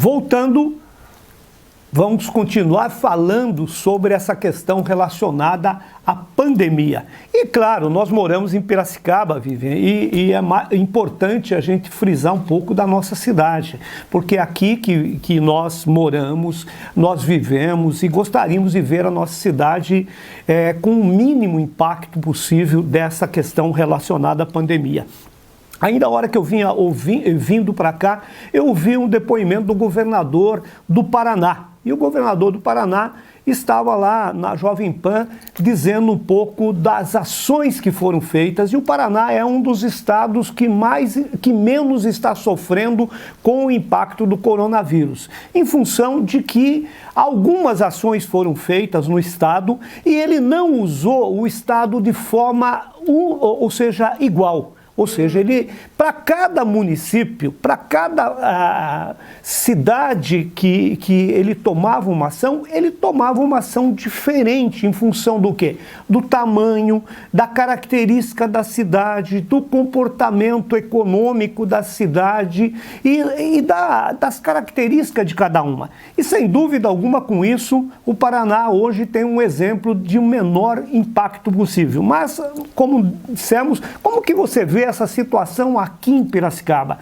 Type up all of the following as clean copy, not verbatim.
Voltando, vamos continuar falando sobre essa questão relacionada à pandemia. E claro, nós moramos em Piracicaba, Vivian, e é importante a gente frisar um pouco da nossa cidade, porque é aqui que nós moramos, nós vivemos e gostaríamos de ver a nossa cidade com o mínimo impacto possível dessa questão relacionada à pandemia. Ainda a hora que eu vinha vindo para cá, eu ouvi um depoimento do governador do Paraná. E o governador do Paraná estava lá na Jovem Pan dizendo um pouco das ações que foram feitas. E o Paraná é um dos estados que menos está sofrendo com o impacto do coronavírus, em função de que algumas ações foram feitas no estado e ele não usou o estado de forma, ou seja, igual. Ou seja, ele, para cada município, para cada cidade que ele tomava uma ação, ele tomava uma ação diferente em função do quê? Do tamanho, da característica da cidade, do comportamento econômico da cidade e das características de cada uma. E sem dúvida alguma com isso, o Paraná hoje tem um exemplo de um menor impacto possível. Mas, como dissemos, como que você vê essa situação aqui em Piracicaba?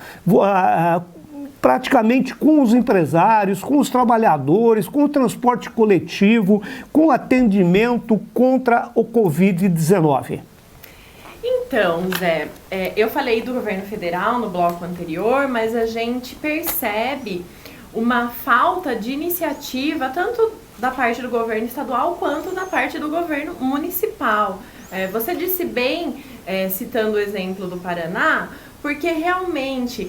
Praticamente com os empresários, com os trabalhadores, com o transporte coletivo, com atendimento contra o Covid-19. Então, Zé, eu falei do governo federal no bloco anterior, mas a gente percebe uma falta de iniciativa, tanto da parte do governo estadual quanto da parte do governo municipal. Você disse bem, citando o exemplo do Paraná, porque realmente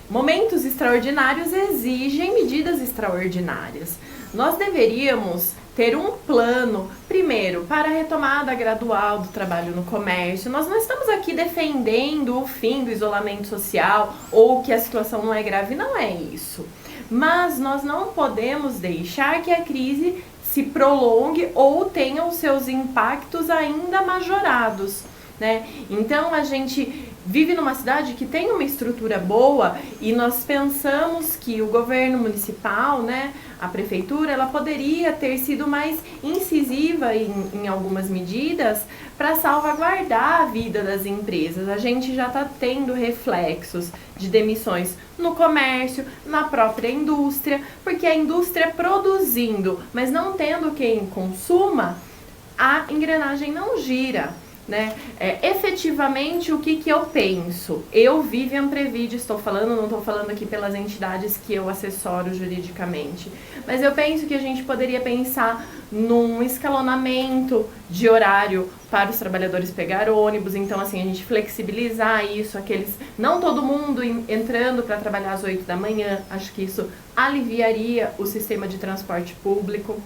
momentos extraordinários exigem medidas extraordinárias. Nós deveríamos ter um plano, primeiro, para a retomada gradual do trabalho no comércio. Nós não estamos aqui defendendo o fim do isolamento social ou que a situação não é grave, não é isso. Mas nós não podemos deixar que a crise se prolongue ou tenha os seus impactos ainda majorados, né? Então a gente vive numa cidade que tem uma estrutura boa e nós pensamos que o governo municipal, né, a prefeitura, ela poderia ter sido mais incisiva em algumas medidas para salvaguardar a vida das empresas. A gente já está tendo reflexos de demissões no comércio, na própria indústria, porque a indústria produzindo, mas não tendo quem consuma, a engrenagem não gira. Né? Efetivamente, o que eu penso? Eu, Vivian Previde, não estou falando aqui pelas entidades que eu assessoro juridicamente, mas eu penso que a gente poderia pensar num escalonamento de horário para os trabalhadores pegar ônibus, então assim, a gente flexibilizar isso, não todo mundo entrando para trabalhar às 8 da manhã, acho que isso aliviaria o sistema de transporte público.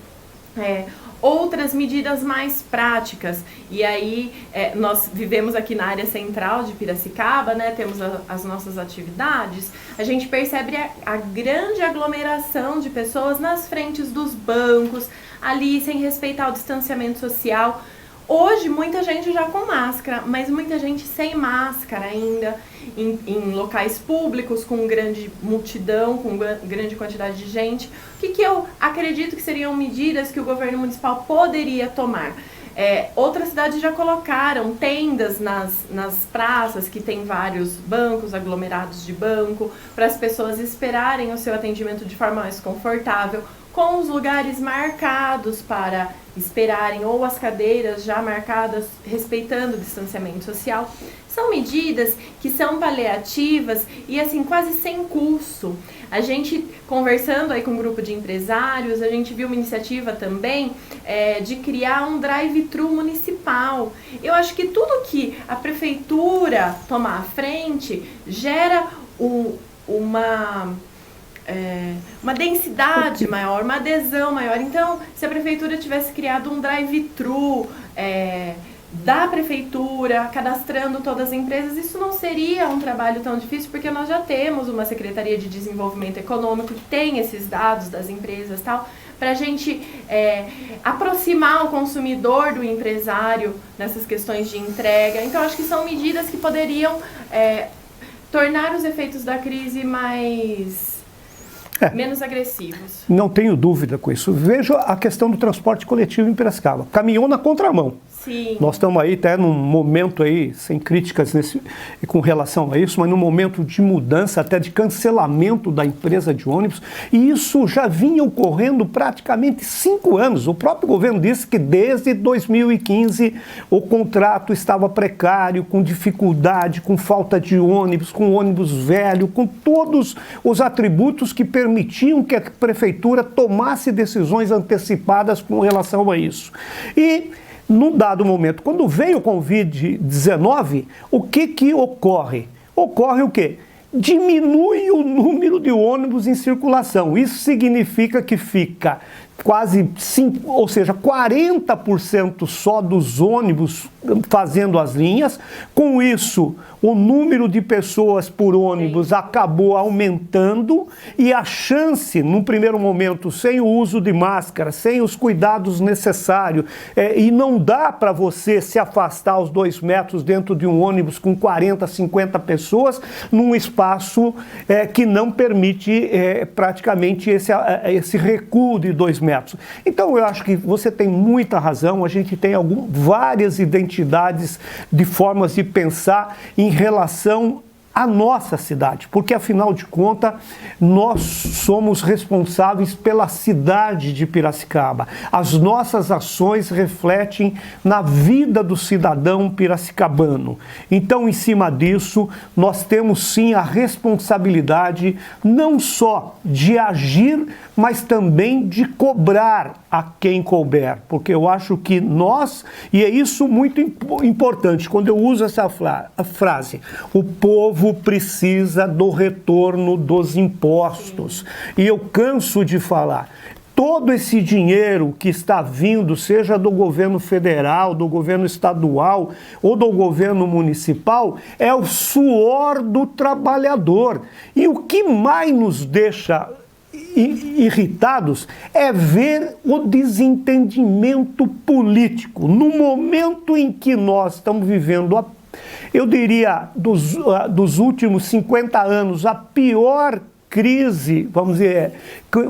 Outras medidas mais práticas, e aí nós vivemos aqui na área central de Piracicaba, né, temos as nossas atividades, a gente percebe a grande aglomeração de pessoas nas frentes dos bancos, ali sem respeitar o distanciamento social. Hoje muita gente já com máscara, mas muita gente sem máscara ainda, em locais públicos, com grande multidão, com grande quantidade de gente. O que eu acredito que seriam medidas que o governo municipal poderia tomar? Outras cidades já colocaram tendas nas praças que tem vários bancos, aglomerados de banco, para as pessoas esperarem o seu atendimento de forma mais confortável, com os lugares marcados para esperarem ou as cadeiras já marcadas, respeitando o distanciamento social. São medidas que são paliativas e assim quase sem custo. A gente conversando aí com um grupo de empresários, a gente viu uma iniciativa também de criar um drive-thru municipal. Eu acho que tudo que a prefeitura tomar à frente gera uma densidade maior, uma adesão maior. Então, se a prefeitura tivesse criado um drive-thru da prefeitura, cadastrando todas as empresas, isso não seria um trabalho tão difícil, porque nós já temos uma Secretaria de Desenvolvimento Econômico que tem esses dados das empresas, tal, para a gente aproximar o consumidor do empresário nessas questões de entrega. Então, acho que são medidas que poderiam tornar os efeitos da crise mais menos agressivos. Não tenho dúvida com isso. Veja a questão do transporte coletivo em Piracicaba. Caminhou na contramão. Sim. Nós estamos aí até num momento aí, sem críticas com relação a isso, mas num momento de mudança, até de cancelamento da empresa de ônibus, e isso já vinha ocorrendo praticamente 5 anos. O próprio governo disse que desde 2015 o contrato estava precário, com dificuldade, com falta de ônibus, com ônibus velho, com todos os atributos que permitiam que a prefeitura tomasse decisões antecipadas com relação a isso. E num dado momento, quando veio o Covid-19, o que ocorre? Ocorre o quê? Diminui o número de ônibus em circulação. Isso significa que fica quase 40% só dos ônibus fazendo as linhas. Com isso, o número de pessoas por ônibus acabou aumentando e a chance, num primeiro momento, sem o uso de máscara, sem os cuidados necessários, e não dá para você se afastar os 2 metros dentro de um ônibus com 40, 50 pessoas, num espaço que não permite praticamente esse recuo de 2 metros. Então, eu acho que você tem muita razão, a gente tem várias identidades de formas de pensar em relação à nossa cidade, porque afinal de contas nós somos responsáveis pela cidade de Piracicaba. As nossas ações refletem na vida do cidadão piracicabano. Então, em cima disso, nós temos sim a responsabilidade não só de agir, mas também de cobrar a quem couber, porque eu acho que nós, e é isso muito importante, quando eu uso essa frase, o povo precisa do retorno dos impostos. E eu canso de falar, todo esse dinheiro que está vindo, seja do governo federal, do governo estadual ou do governo municipal, é o suor do trabalhador. E o que mais nos deixa irritados é ver o desentendimento político. No momento em que nós estamos vivendo, eu diria, dos últimos 50 anos, a pior crise, vamos dizer,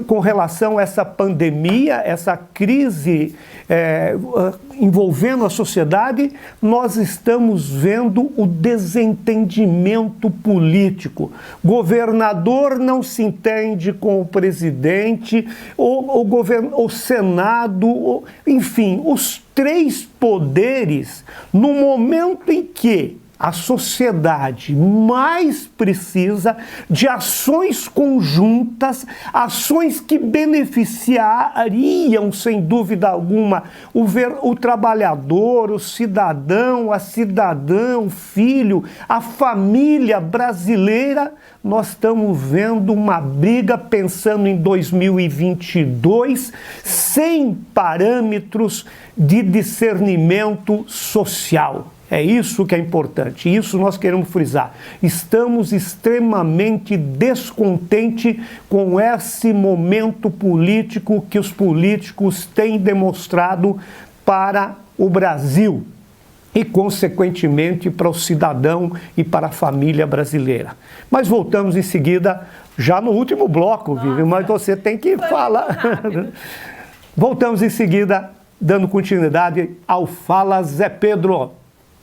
com relação a essa pandemia, essa crise envolvendo a sociedade, nós estamos vendo o desentendimento político. Governador não se entende com o presidente, o Senado, enfim, os 3 poderes, no momento em que a sociedade mais precisa de ações conjuntas, ações que beneficiariam, sem dúvida alguma, o trabalhador, o cidadão, a cidadã, o filho, a família brasileira. Nós estamos vendo uma briga pensando em 2022 sem parâmetros de discernimento social. É isso que é importante, isso nós queremos frisar. Estamos extremamente descontentes com esse momento político que os políticos têm demonstrado para o Brasil e, consequentemente, para o cidadão e para a família brasileira. Mas voltamos em seguida, já no último bloco, Vivi, mas você tem que falar. Voltamos em seguida, dando continuidade ao Fala Zé Pedro.